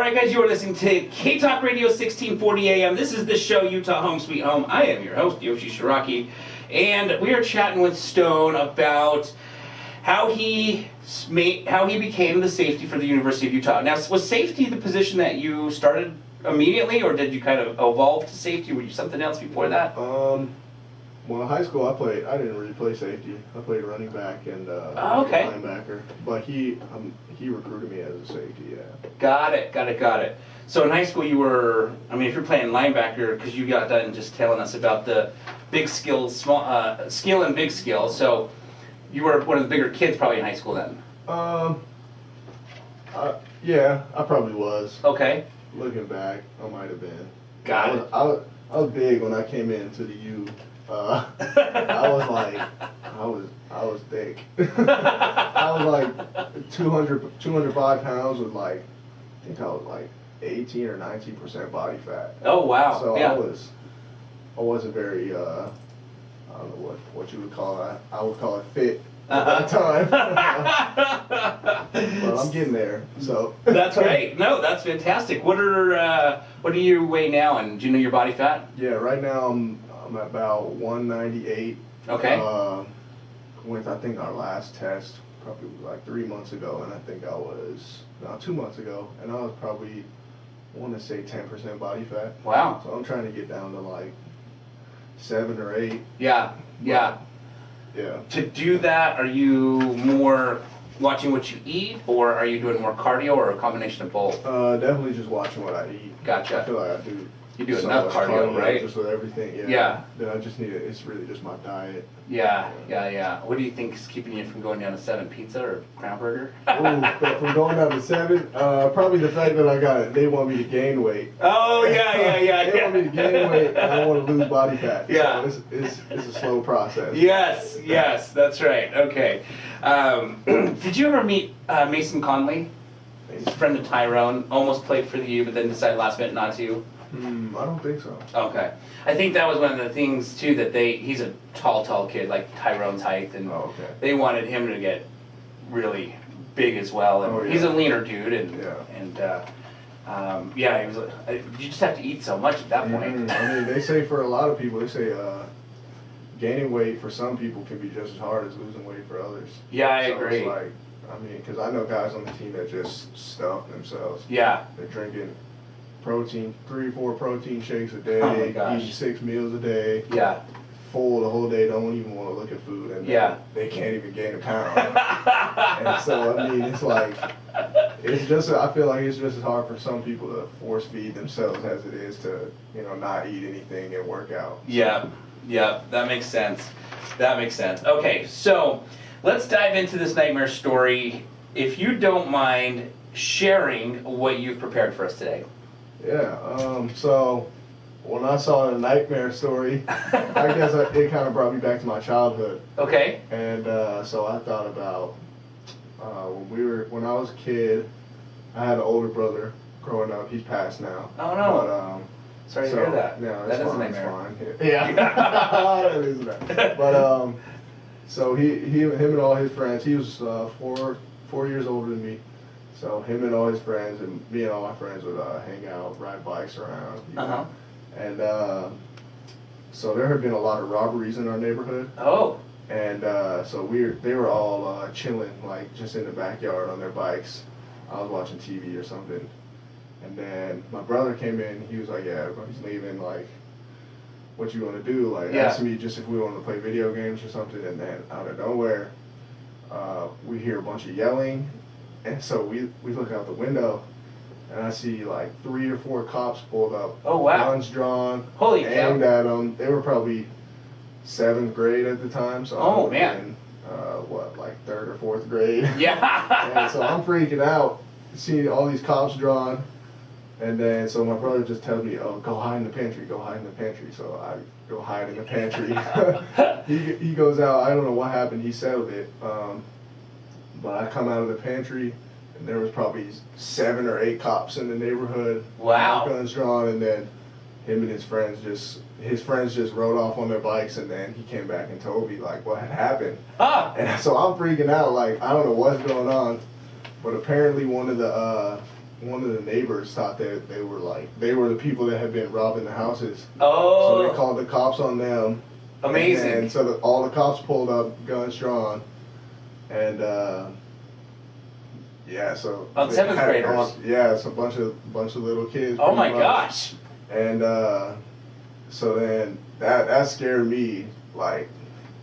right, guys, you are listening to K-Talk Radio 1640 AM. This is the show, Utah Home Sweet Home. I am your host, Yoshi Shiraki, and we are chatting with Stone about how he became the safety for the University of Utah. Now, was safety the position that you started immediately, or did you kind of evolve to safety? Were you something else before that? Well, in high school, I didn't really play safety. I played running back and linebacker. But he recruited me as a safety. Yeah. Got it. So in high school, you were. I mean, if you're playing linebacker, because you got done just telling us about the big skill, skill and big skill. So you were one of the bigger kids probably in high school then. Yeah, I probably was. Okay. Looking back, I might have been. Got it. I was big when I came into the U. I was thick. I was like 205 pounds with I think I was like 18 or 19% body fat. Oh wow. So yeah. I wasn't very, I don't know what you would call it. I would call it fit at that time. But I'm getting there, so. That's great. No, that's fantastic. What do you weigh now, and do you know your body fat? Yeah, right now I'm about 198. Okay. With I think our last test probably like 3 months ago, and I think I was 2 months ago, and I was probably, I want to say 10% body fat. Wow. So I'm trying to get down to like 7 or 8. Yeah. Yeah. To do that, are you more watching what you eat, or are you doing more cardio, or a combination of both? Definitely just watching what I eat. Gotcha. I feel like I do. You do so enough much cardio, right? Just with everything, yeah. Yeah. Then I just need it. It's really just my diet. Yeah. What do you think is keeping you from going down to 7, pizza or Crown Burger? But from going down to 7, probably the fact that they want me to gain weight. Oh yeah. They want me to gain weight, and I want to lose body fat. Yeah. So it's a slow process. Yes, that's right. Okay. Did you ever meet Mason Conley? He's a friend of Tyrone. Almost played for the U, but then decided last minute not to. I don't think so. Okay. I think that was one of the things too that he's a tall kid, like Tyrone's height, and they wanted him to get really big as well. And he's a leaner dude, and he was. You just have to eat so much at that point. I mean, they say for a lot of people, they say gaining weight for some people can be just as hard as losing weight for others. Yeah, I agree. It's because I know guys on the team that just stuff themselves. Yeah. They're drinking protein, 3 or 4 protein shakes a day, eating 6 meals a day. Yeah. Full the whole day, don't even want to look at food, and they can't even gain a pound. And so I mean, it's I feel like it's just as hard for some people to force feed themselves as it is to not eat anything and work out. So. Yeah, that makes sense. Okay, so let's dive into this nightmare story. If you don't mind sharing what you've prepared for us today. Yeah, so when I saw the nightmare story, I guess it kind of brought me back to my childhood. Okay. And so I thought about when I was a kid, I had an older brother growing up. He's passed now. Oh no. But, sorry to hear that. No, that is fine, a nightmare. it's fine. Yeah. That is bad. But so him and all his friends, he was 4 years older than me. So him and all his friends and me and all my friends would hang out, ride bikes around. And so there had been a lot of robberies in our neighborhood. Oh. And so they were all chilling, like just in the backyard on their bikes. I was watching TV or something. And then my brother came in. He was like, "Yeah, everybody's leaving. Like, what you want to do?" Like, asking me just if we wanted to play video games or something. And then out of nowhere, we hear a bunch of yelling. And so we look out the window, and I see like 3 or 4 cops pulled up. Oh wow! Guns drawn. Holy cow! Aimed at them. They were probably 7th grade at the time. So I was in, like 3rd or 4th grade. Yeah. And so I'm freaking out, seeing all these cops drawn. And then, so my brother just tells me, "Oh, go hide in the pantry, go hide in the pantry." So I go hide in the pantry. He goes out, I don't know what happened, he settled it. But I come out of the pantry, and there was probably 7 or 8 cops in the neighborhood. Wow. Guns drawn, and then him and his friends just rode off on their bikes, and then he came back and told me, like, what had happened. And so I'm freaking out, like, I don't know what's going on. But apparently one of the one of the neighbors thought that they were the people that had been robbing the houses. Oh. So they called the cops on them. Amazing. And so all the cops pulled up, guns drawn, and yeah, so On seventh graders. Yeah, it's a bunch of little kids. Oh my much. gosh. And so then that scared me. Like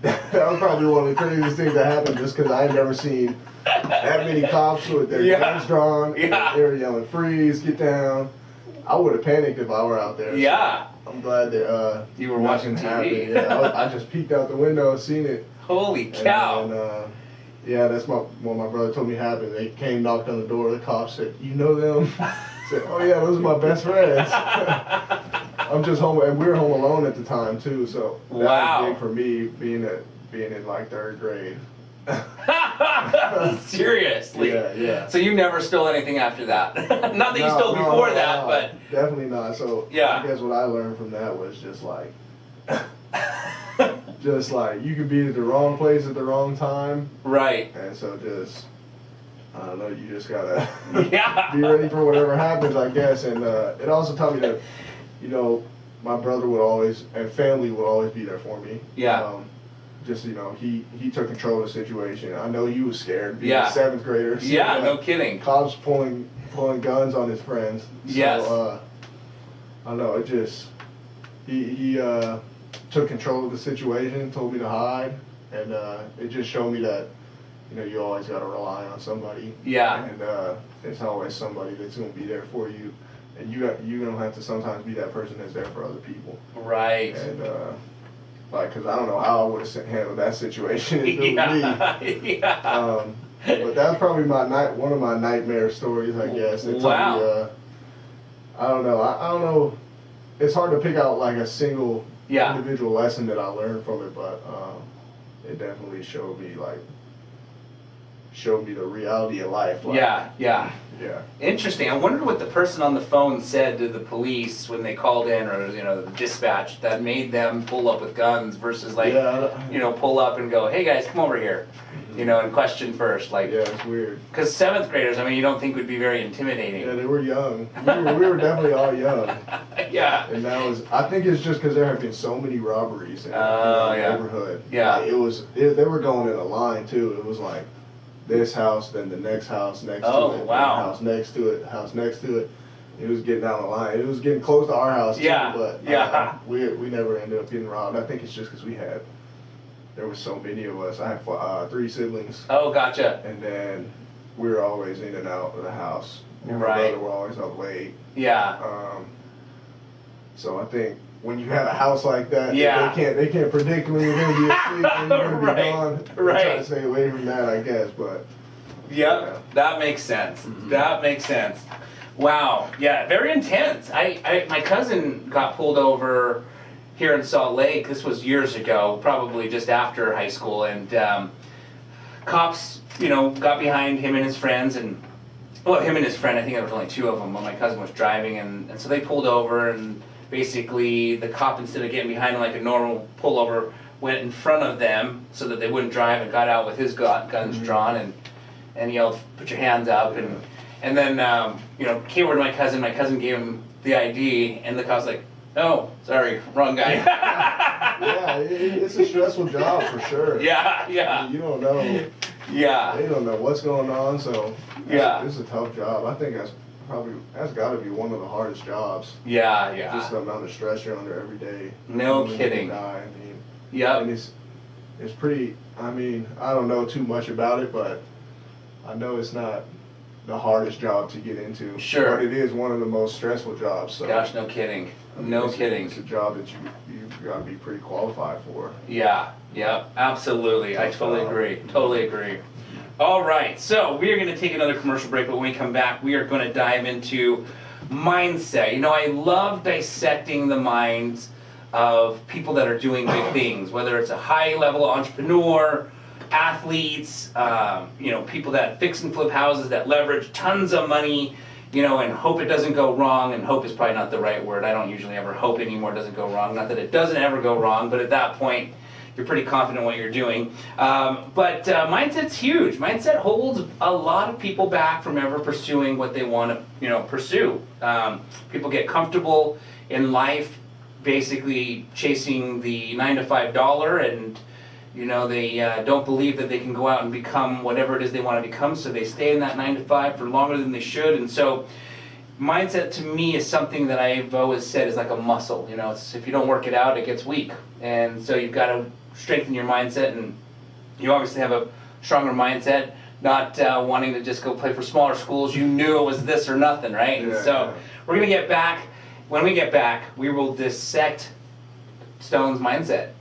that was probably one of the craziest things that happened, just because I had never seen that many cops with their guns drawn. Yeah. They were yelling, "Freeze! Get down!" I would have panicked if I were out there. Yeah. So I'm glad that you were watching TV. Yeah, I just peeked out the window, seen it. Holy cow! And, yeah, that's what my brother told me happened. They came, knocked on the door. The cops said, "You know them?" I said, "Oh yeah, those are my best friends." I'm just home, and we were home alone at the time too. So that was big for me, being in like 3rd grade. Seriously? Yeah. So you never stole anything after that? Not that you stole before that, but definitely not. So yeah. I guess what I learned from that was just like, you could be at the wrong place at the wrong time. Right. And so just, I don't know, you just gotta yeah. be ready for whatever happens, I guess. And it also taught me that, my brother would always, and family would always be there for me. Yeah. Just, he took control of the situation. I know he was scared being Yeah. a 7th grader. So Yeah, no kidding. Cops pulling guns on his friends. So, Yes. I don't know, it just, he took control of the situation, told me to hide, and it just showed me that, you always got to rely on somebody. Yeah. And there's always somebody that's going to be there for you. And you don't have to sometimes be that person that's there for other people. Right. And, because I don't know how I would have handled that situation if it was me. Yeah. But that's probably one of my nightmare stories, I guess. It taught me, I don't know. I don't know. It's hard to pick out like a single individual lesson that I learned from it, but it definitely showed me the reality of life. Like, yeah. Interesting. I wonder what the person on the phone said to the police when they called in, or the dispatch, that made them pull up with guns versus pull up and go, "Hey guys, come over here," and question first. Yeah, it's weird. Because 7th graders, you don't think would be very intimidating. Yeah, they were young. We were definitely all young. Yeah. And I think it's just because there have been so many robberies in the neighborhood. Yeah. They were going in a line too. It was like this house, then the next house next to it, wow. house next to it, house next to it. It was getting down the line. It was getting close to our house too, but we never ended up getting robbed. I think it's just because there were so many of us. I had 3 siblings. Oh, gotcha. And then we were always in and out of the house. Me and my Right. brother were always up late. Yeah. So I think when you have a house like that, they can't predict when you're going to be asleep, when you're going to be gone. Right. Try to stay away from that, I guess. But that makes sense. Mm-hmm. That makes sense. Wow. Yeah, very intense. My cousin got pulled over here in Salt Lake. This was years ago, probably just after high school, and cops, got behind him and his friends, and him and his friend. I think there was only 2 of them when my cousin was driving, and so they pulled over, and basically the cop, instead of getting behind him like a normal pullover, went in front of them so that they wouldn't drive, and got out with his guns drawn and yelled, "Put your hands up!" and then came over to my cousin. My cousin gave him the ID, and the cop's like, "Oh, sorry, wrong guy." Yeah, it's a stressful job for sure. Yeah. You don't know. Yeah. They don't know what's going on, so it's a tough job. I think that's got to be one of the hardest jobs. Yeah. Just the amount of stress you're under every day. No kidding. And it's pretty. I don't know too much about it, but I know it's not the hardest job to get into. Sure. But it is one of the most stressful jobs. So Gosh, no kidding. No kidding. It's a job that you've got to be pretty qualified for. Yeah, absolutely. I totally agree. All right, so we are going to take another commercial break, but when we come back, we are going to dive into mindset. I love dissecting the minds of people that are doing big things, whether it's a high-level entrepreneur, athletes, people that fix and flip houses, that leverage tons of money, and hope it doesn't go wrong. And hope is probably not the right word. I don't usually ever hope anymore it doesn't go wrong. Not that it doesn't ever go wrong, but at that point, you're pretty confident in what you're doing. But mindset's huge. Mindset holds a lot of people back from ever pursuing what they want to, pursue. People get comfortable in life, basically chasing the 9-to-5 dollar, and they don't believe that they can go out and become whatever it is they want to become, so they stay in that 9-to-5 for longer than they should. And so mindset to me is something that I've always said is like a muscle. It's, if you don't work it out, it gets weak. And so you've got to strengthen your mindset, and you obviously have a stronger mindset, not wanting to just go play for smaller schools. You knew it was this or nothing, right? Yeah, and so we're going to get back. When we get back, we will dissect Stone's mindset.